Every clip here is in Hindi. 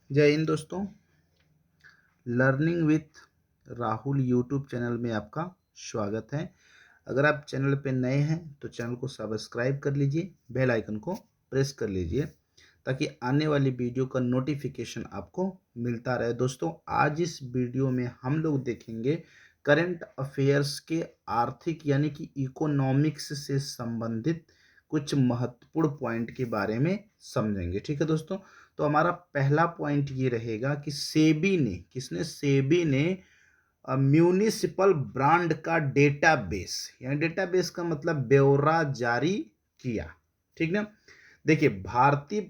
जय हिंद दोस्तों। Learning with Rahul YouTube channel में आपका स्वागत है। अगर आप चैनल पे नए हैं तो चैनल को सब्सक्राइब कर लीजिए, बेल आइकन को प्रेस कर लीजिए ताकि आने वाली वीडियो का नोटिफिकेशन आपको मिलता रहे। दोस्तों, आज इस वीडियो में हम लोग देखेंगे करंट अफेयर्स के आर्थिक यानी कि इकोनॉमिक्स से संबंधित कुछ महत्वपूर्ण पॉइंट के बारे में समझेंगे। ठीक है दोस्तों, तो हमारा पहला पॉइंट ये रहेगा कि सेबी ने म्यूनिसिपल ब्रांड का डेटाबेस, यानी डेटाबेस का मतलब ब्यौरा जारी किया। ठीक ना। देखिए, भारतीय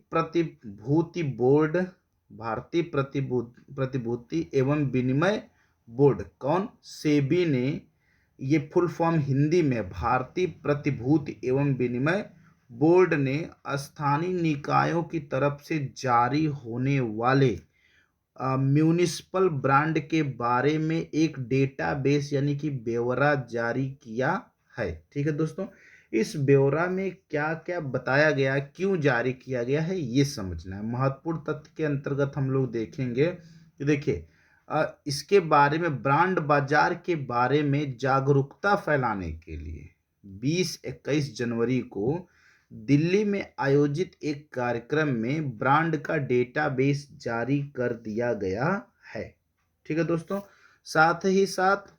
प्रतिभूति एवं विनिमय बोर्ड, कौन? सेबी ने, ये फुल फॉर्म हिंदी में भारतीय प्रतिभूति एवं विनिमय बोर्ड ने स्थानीय निकायों की तरफ से जारी होने वाले म्यूनिसिपल ब्रांड के बारे में एक डेटाबेस यानी कि ब्यौरा जारी किया है। ठीक है दोस्तों, इस ब्यौरा में क्या क्या बताया गया, क्यों जारी किया गया है, ये समझना है। महत्वपूर्ण तथ्य के अंतर्गत हम लोग देखेंगे कि देखिए, इसके बारे में, ब्रांड बाजार के बारे में जागरूकता फैलाने के लिए 20-21 जनवरी को दिल्ली में आयोजित एक कार्यक्रम में ब्रांड का डेटाबेस जारी कर दिया गया है। ठीक है दोस्तों, साथ ही साथ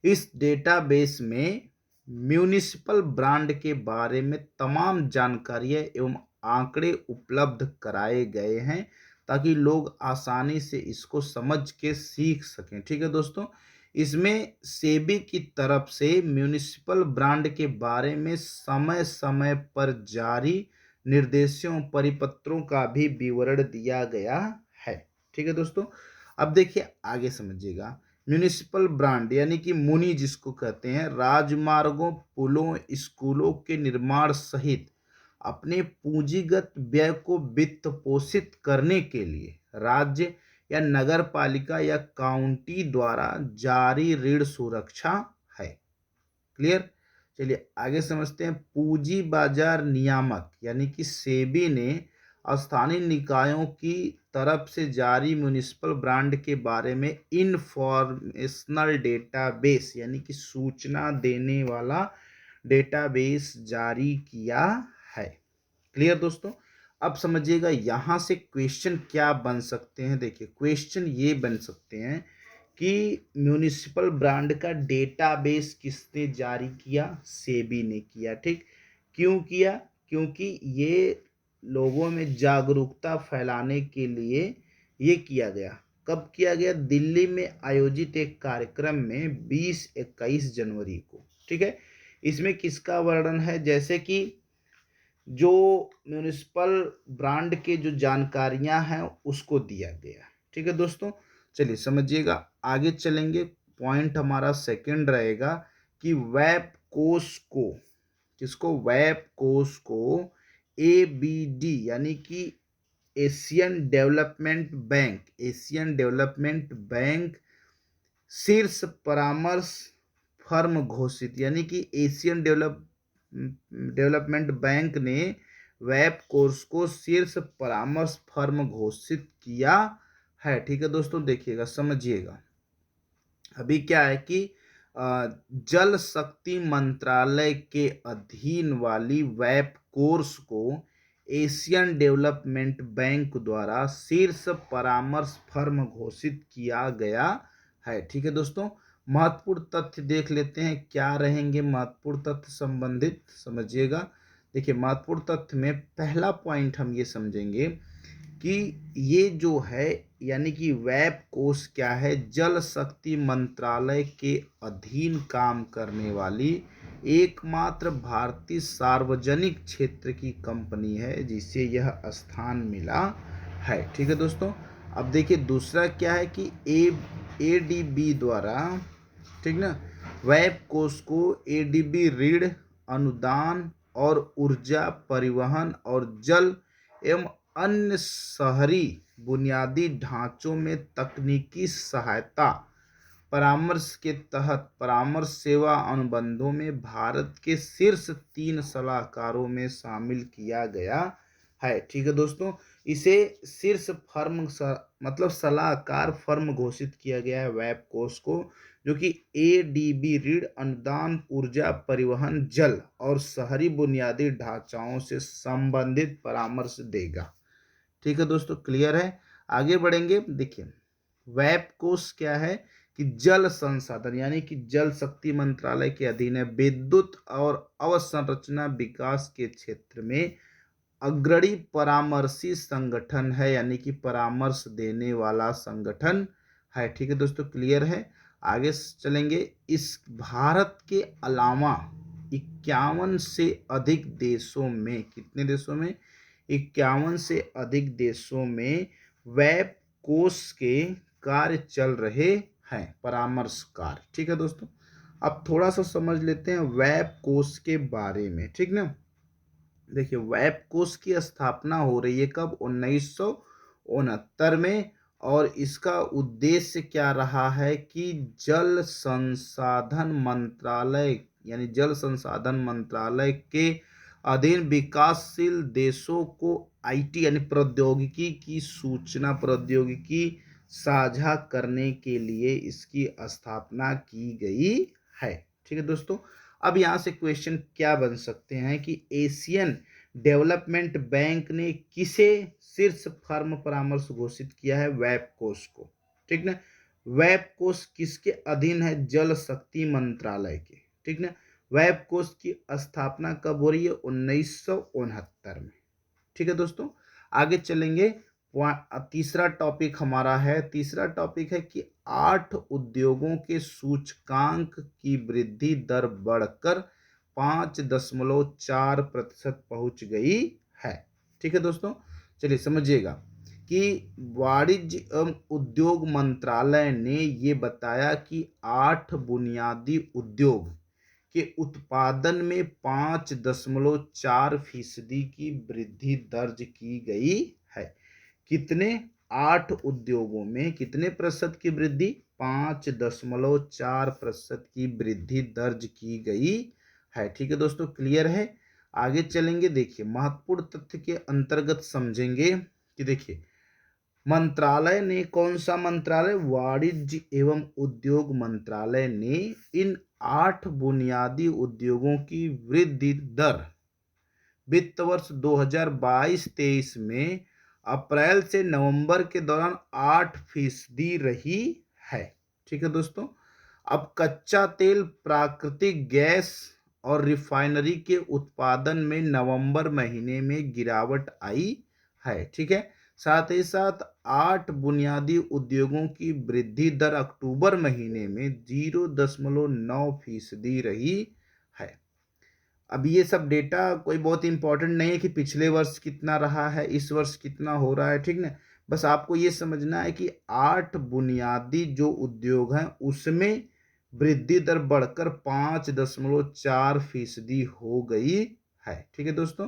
इस डेटाबेस में म्यूनिसिपल ब्रांड के बारे में तमाम जानकारियां एवं आंकड़े उपलब्ध कराए गए हैं ताकि लोग आसानी से इसको समझ के सीख सकें। ठीक है दोस्तों, इसमें सेबी की तरफ से म्यूनिसिपल ब्रांड के बारे में समय समय पर जारी निर्देशों परिपत्रों का भी विवरण दिया गया है। ठीक है दोस्तों, अब देखिए आगे समझिएगा। म्यूनिसिपल ब्रांड यानी कि मुनि जिसको कहते हैं, राजमार्गों, पुलों, स्कूलों के निर्माण सहित अपने पूंजीगत व्यय को वित्त पोषित करने के लिए राज्य या नगर पालिका या काउंटी द्वारा जारी ऋण सुरक्षा है। क्लियर? चलिए आगे समझते हैं। पूंजी बाजार नियामक यानी कि सेबी ने स्थानीय निकायों की तरफ से जारी म्युनिसिपल ब्रांड के बारे में इंफॉर्मेशनल डेटाबेस यानी कि सूचना देने वाला डेटाबेस जारी किया है। क्लियर दोस्तों? अब समझिएगा यहां से क्वेश्चन क्या बन सकते हैं। देखिए, क्वेश्चन ये बन सकते हैं कि म्यूनिसिपल ब्रांड का डेटाबेस किसने जारी किया? सेबी ने किया। ठीक, क्यों किया? क्योंकि ये लोगों में जागरूकता फैलाने के लिए ये किया गया। कब किया गया? दिल्ली में आयोजित एक कार्यक्रम में 20-21 जनवरी को। ठीक है, इसमें किसका वर्णन है? जैसे कि जो म्यूनिसिपल ब्रांड के जो जानकारियां हैं उसको दिया गया। ठीक है दोस्तों, चलिए समझिएगा, आगे चलेंगे। पॉइंट हमारा सेकंड रहेगा कि वेब कोष को, किसको? वेब कोष को एबीडी यानी कि एशियन डेवलपमेंट बैंक शीर्ष परामर्श फर्म घोषित, यानी कि एशियन डेवलपमेंट बैंक ने वेब कोर्स को शीर्ष परामर्श फर्म घोषित किया है। ठीक है दोस्तों, देखिएगा, समझिएगा। अभी क्या है कि जल शक्ति मंत्रालय के अधीन वाली वेब कोर्स को एशियन डेवलपमेंट बैंक द्वारा शीर्ष परामर्श फर्म घोषित किया गया है। ठीक है दोस्तों, महत्वपूर्ण तथ्य देख लेते हैं, क्या रहेंगे महत्वपूर्ण तथ्य संबंधित, समझिएगा। देखिए, महत्वपूर्ण तथ्य में पहला पॉइंट हम ये समझेंगे कि ये जो है यानी कि वेब कोष क्या है? जल शक्ति मंत्रालय के अधीन काम करने वाली एकमात्र भारतीय सार्वजनिक क्षेत्र की कंपनी है जिसे यह स्थान मिला है। ठीक है दोस्तों, अब देखिए दूसरा क्या है कि एडीबी द्वारा, ठीक ना, वेब कोष को एडीबी ऋण, अनुदान और ऊर्जा, परिवहन और जल एवं अन्य शहरी बुनियादी ढांचों में तकनीकी सहायता परामर्श के तहत परामर्श सेवा अनुबंधों में भारत के शीर्ष 3 सलाहकारों में शामिल किया गया है। ठीक है दोस्तों, इसे शीर्ष फर्म मतलब सलाहकार फर्म घोषित किया गया है वैपकोस को, जो कि एडीबी ऋण अनुदान ऊर्जा परिवहन जल और शहरी बुनियादी ढांचाओं से संबंधित परामर्श देगा। ठीक है दोस्तों, क्लियर है। आगे बढ़ेंगे। देखिए वैपकोस क्या है कि जल संसाधन यानी कि जल शक्ति मंत्रालय के अधीन है। विद्युत और अवसंरचना विकास के क्षेत्र में अग्रणी परामर्शी संगठन है, यानी कि परामर्श देने वाला संगठन है। ठीक है दोस्तों, क्लियर है। आगे चलेंगे। इस भारत के अलावा 51 से अधिक देशों में, कितने देशों में, 51 से अधिक देशों में वेब कोष के कार्य चल रहे हैं, परामर्श कार्य। ठीक है दोस्तों, अब थोड़ा सा समझ लेते हैं वेब कोष के बारे में। ठीक ना, देखिए वेब कोष की स्थापना हो रही है कब, 1969 में, और इसका उद्देश्य क्या रहा है कि जल संसाधन मंत्रालय यानी जल संसाधन मंत्रालय के अधीन विकासशील देशों को आईटी यानी प्रौद्योगिकी की सूचना प्रौद्योगिकी साझा करने के लिए इसकी स्थापना की गई है। ठीक है दोस्तों, अब यहाँ से क्वेश्चन क्या बन सकते हैं कि एशियन डेवलपमेंट बैंक ने किसे शीर्ष फर्म परामर्श घोषित किया है, वैपकोस को। ठीक ना, वैपकोस किसके अधीन है, जल शक्ति मंत्रालय के। ठीक ना, वैपकोस की स्थापना कब हो रही है, 1969 में। ठीक है दोस्तों, आगे चलेंगे। तीसरा टॉपिक हमारा है, तीसरा टॉपिक है कि 8 उद्योगों के सूचकांक की वृद्धि दर बढ़कर 5.4% पहुंच गई है। ठीक है दोस्तों, चलिए समझिएगा कि वाणिज्य एवं उद्योग मंत्रालय ने ये बताया कि 8 बुनियादी उद्योग के उत्पादन में 5.4% की वृद्धि दर्ज की गई है। कितने, 8 उद्योगों में कितने प्रतिशत की वृद्धि, 5.4% की वृद्धि दर्ज की गई है। ठीक है दोस्तों, क्लियर है। आगे चलेंगे। देखिए महत्वपूर्ण तथ्य के अंतर्गत समझेंगे कि देखिए मंत्रालय ने, कौन सा मंत्रालय, वाणिज्य एवं उद्योग मंत्रालय ने इन 8 बुनियादी उद्योगों की वृद्धि दर वित्त वर्ष 2022-23 में अप्रैल से नवंबर के दौरान 8% रही है। ठीक है दोस्तों, अब कच्चा तेल, प्राकृतिक गैस और रिफाइनरी के उत्पादन में नवंबर महीने में गिरावट आई है। ठीक है, साथ ही साथ 8 बुनियादी उद्योगों की वृद्धि दर अक्टूबर महीने में 0.9% रही है। अब ये सब डेटा कोई बहुत इंपॉर्टेंट नहीं है कि पिछले वर्ष कितना रहा है, इस वर्ष कितना हो रहा है। ठीक ना, बस आपको ये समझना है कि 8 बुनियादी जो उद्योग हैं उसमें वृद्धि दर बढ़कर 5.4% हो गई है। ठीक है दोस्तों,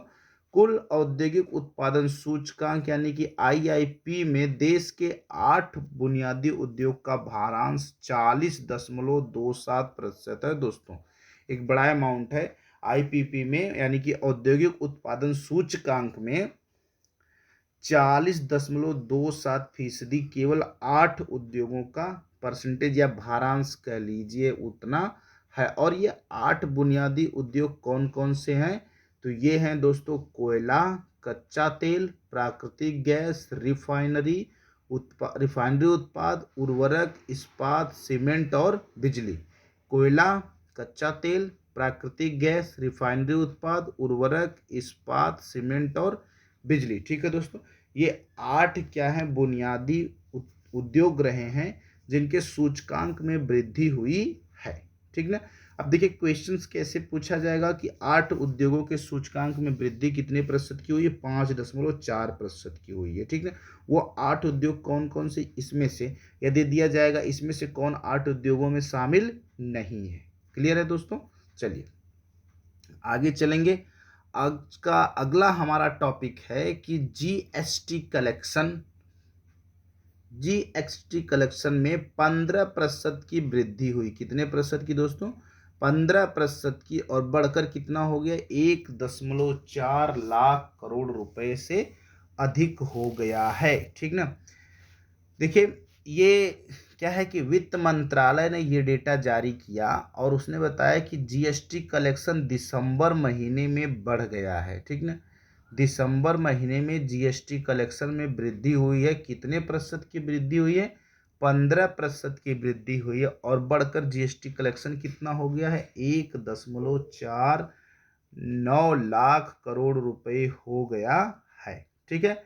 कुल औद्योगिक उत्पादन सूचकांक यानी कि आईआईपी में देश के 8 बुनियादी उद्योग का भारांश 40.27% है। दोस्तों एक बड़ा अमाउंट है। आईपीपी में यानी कि औद्योगिक उत्पादन सूचकांक में 40.27% केवल 8 उद्योगों का परसेंटेज या भारांश कह लीजिए उतना है। और ये 8 बुनियादी उद्योग कौन कौन से हैं, तो ये हैं दोस्तों कोयला, कच्चा तेल, प्राकृतिक गैस, रिफाइनरी उत्पाद, उर्वरक, इस्पात, सीमेंट और बिजली। कोयला, कच्चा तेल, प्राकृतिक गैस, रिफाइनरी उत्पाद, उर्वरक, इस्पात, सीमेंट और बिजली। ठीक है दोस्तों, ये 8 क्या है, बुनियादी उद्योग रहे हैं जिनके सूचकांक में वृद्धि हुई है। ठीक ना, अब देखिए क्वेश्चंस कैसे पूछा जाएगा कि 8 उद्योगों के सूचकांक में वृद्धि कितने प्रतिशत की हुई है, 5.4% की हुई है। ठीक ना, वो 8 उद्योग कौन कौन से, इसमें से यदि दिया जाएगा इसमें से कौन 8 उद्योगों में शामिल नहीं है। क्लियर है दोस्तों, चलिए आगे चलेंगे। आज का अगला हमारा टॉपिक है कि जीएसटी कलेक्शन। जीएसटी कलेक्शन में 15% की वृद्धि हुई। कितने प्रतिशत की दोस्तों, 15% की, और बढ़कर कितना हो गया, 1.4 लाख करोड़ रुपए से अधिक हो गया है। ठीक ना। देखिए, ये क्या है कि वित्त मंत्रालय ने ये डेटा जारी किया और उसने बताया कि जीएसटी कलेक्शन दिसंबर महीने में बढ़ गया है। ठीक ना। दिसंबर महीने में जीएसटी कलेक्शन में वृद्धि हुई है। कितने प्रतिशत की वृद्धि हुई है, 15% की वृद्धि हुई है, और बढ़कर जीएसटी कलेक्शन कितना हो गया है, 1.49 लाख करोड़ रुपए हो गया है। ठीक है।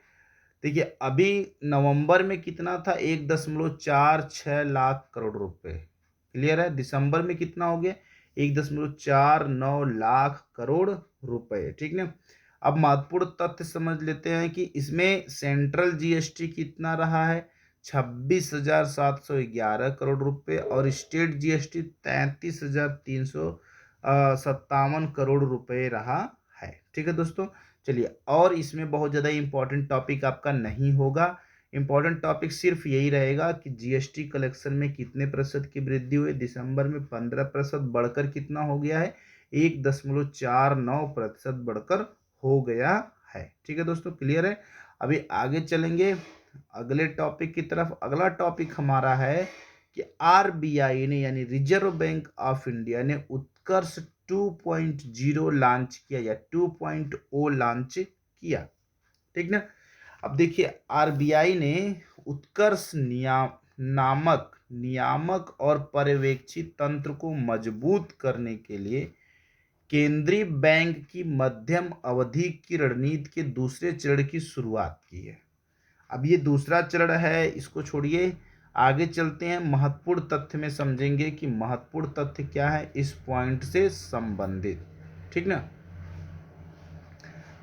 देखिए, अभी नवंबर में कितना था, 1.46 लाख करोड़ रुपए। क्लियर है। दिसंबर में कितना हो गया, 1.49 लाख करोड़ रुपए। ठीक ना। अब महत्वपूर्ण तथ्य समझ लेते हैं कि इसमें सेंट्रल जीएसटी कितना रहा है, 26,711 करोड़ रुपए, और स्टेट जीएसटी 33,357 करोड़ रुपए रहा है। ठीक है दोस्तों। चलिए, और इसमें बहुत ज़्यादा इंपॉर्टेंट टॉपिक आपका नहीं होगा। इंपॉर्टेंट टॉपिक सिर्फ यही रहेगा कि जीएसटी कलेक्शन में कितने प्रतिशत की वृद्धि हुई, दिसंबर में 15% बढ़कर कितना हो गया है, 1.49% बढ़कर हो गया है। ठीक है दोस्तों, क्लियर है। अभी आगे चलेंगे अगले टॉपिक की तरफ। अगला टॉपिक हमारा है कि आरबीआई ने यानी रिजर्व बैंक ऑफ इंडिया ने उत्कर्ष 2.0 लॉन्च किया या 2.0 लॉन्च किया। ठीक ना। अब देखिए, आरबीआई ने उत्कर्ष नामक नियामक और पर्यवेक्षी तंत्र को मजबूत करने के लिए केंद्रीय बैंक की मध्यम अवधि की रणनीति के दूसरे चरण की शुरुआत की है। अब ये दूसरा चरण है, इसको छोड़िए, आगे चलते हैं। महत्वपूर्ण तथ्य में समझेंगे कि महत्वपूर्ण तथ्य क्या है इस पॉइंट से संबंधित। ठीक ना।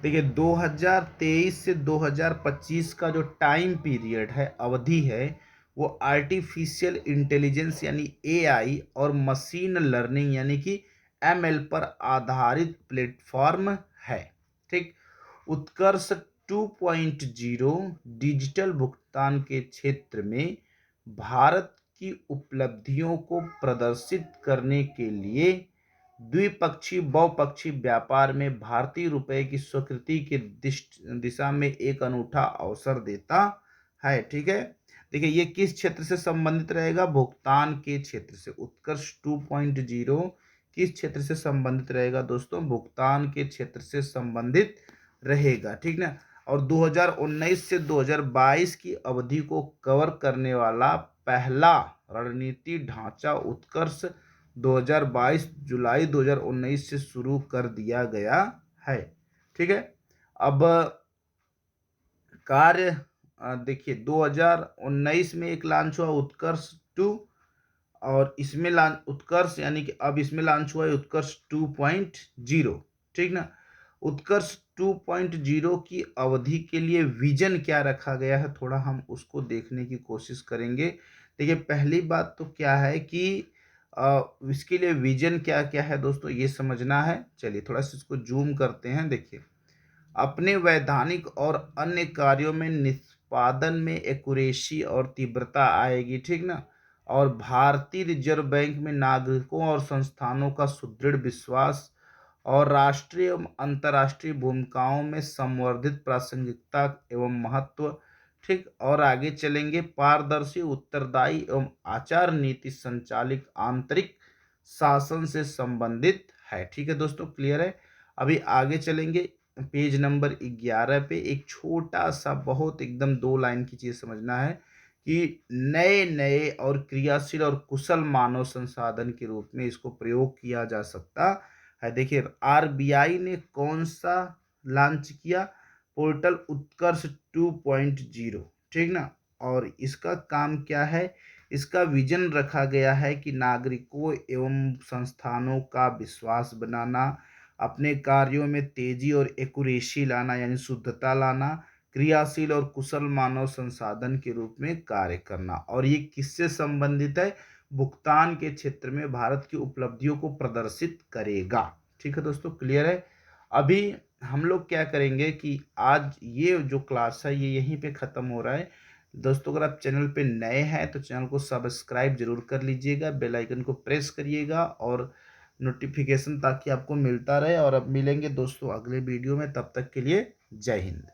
देखिए, 2023 से 2025 का जो टाइम पीरियड है, अवधि है, वो आर्टिफिशियल इंटेलिजेंस यानी एआई और मशीन लर्निंग यानी कि एमएल पर आधारित प्लेटफॉर्म है। ठीक। उत्कर्ष 2.0 डिजिटल भुगतान के क्षेत्र में भारत की उपलब्धियों को प्रदर्शित करने के लिए द्विपक्षीय बहुपक्षीय व्यापार में भारतीय रुपए की स्वीकृति की दिशा में एक अनूठा अवसर देता है। ठीक है। देखिए, ये किस क्षेत्र से संबंधित रहेगा, भुगतान के क्षेत्र से। उत्कर्ष 2.0 किस क्षेत्र से संबंधित रहेगा दोस्तों, भुगतान के क्षेत्र से संबंधित रहेगा। ठीक ना। और 2019 से 2022 की अवधि को कवर करने वाला पहला रणनीति ढांचा उत्कर्ष 2022 जुलाई 2019 से शुरू कर दिया गया है। ठीक है। अब कार्य देखिए, 2019 में एक लॉन्च हुआ उत्कर्ष 2, और इसमें उत्कर्ष यानी कि अब इसमें लॉन्च हुआ है उत्कर्ष 2.0। ठीक ना। उत्कर्ष 2.0 की अवधि के लिए विजन क्या रखा गया है, थोड़ा हम उसको देखने की कोशिश करेंगे। देखिए, पहली बात तो क्या है कि इसके लिए विजन क्या क्या है दोस्तों, ये समझना है। चलिए थोड़ा सा इसको जूम करते हैं। देखिए, अपने वैधानिक और अन्य कार्यों में निष्पादन में एक्यूरेसी और तीव्रता आएगी। ठीक ना। और भारतीय रिजर्व बैंक में नागरिकों और संस्थानों का सुदृढ़ विश्वास और राष्ट्रीय एवं अंतर्राष्ट्रीय भूमिकाओं में संवर्धित प्रासंगिकता एवं महत्व। ठीक। और आगे चलेंगे, पारदर्शी उत्तरदायी एवं आचार नीति संचालित आंतरिक शासन से संबंधित है। ठीक है दोस्तों, क्लियर है। अभी आगे चलेंगे, पेज नंबर 11 पे एक छोटा सा बहुत एकदम 2 लाइन की चीज समझना है कि नए नए और क्रियाशील और कुशल मानव संसाधन के रूप में इसको प्रयोग किया जा सकता है। देखिए, आरबीआई ने कौन सा लॉन्च किया, पोर्टल उत्कर्ष 2.0। ठीक ना। और इसका काम क्या है, इसका विजन रखा गया है कि नागरिकों एवं संस्थानों का विश्वास बनाना, अपने कार्यों में तेजी और एक्यूरेसी लाना यानी शुद्धता लाना, क्रियाशील और कुशल मानव संसाधन के रूप में कार्य करना। और ये किससे संबंधित है, भुगतान के क्षेत्र में भारत की उपलब्धियों को प्रदर्शित करेगा। ठीक है दोस्तों, क्लियर है। अभी हम लोग क्या करेंगे कि आज ये जो क्लास है ये यहीं पे ख़त्म हो रहा है दोस्तों। अगर आप चैनल पे नए हैं तो चैनल को सब्सक्राइब जरूर कर लीजिएगा, बेल आइकन को प्रेस करिएगा, और नोटिफिकेशन ताकि आपको मिलता रहे। और अब मिलेंगे दोस्तों अगले वीडियो में, तब तक के लिए जय हिंद।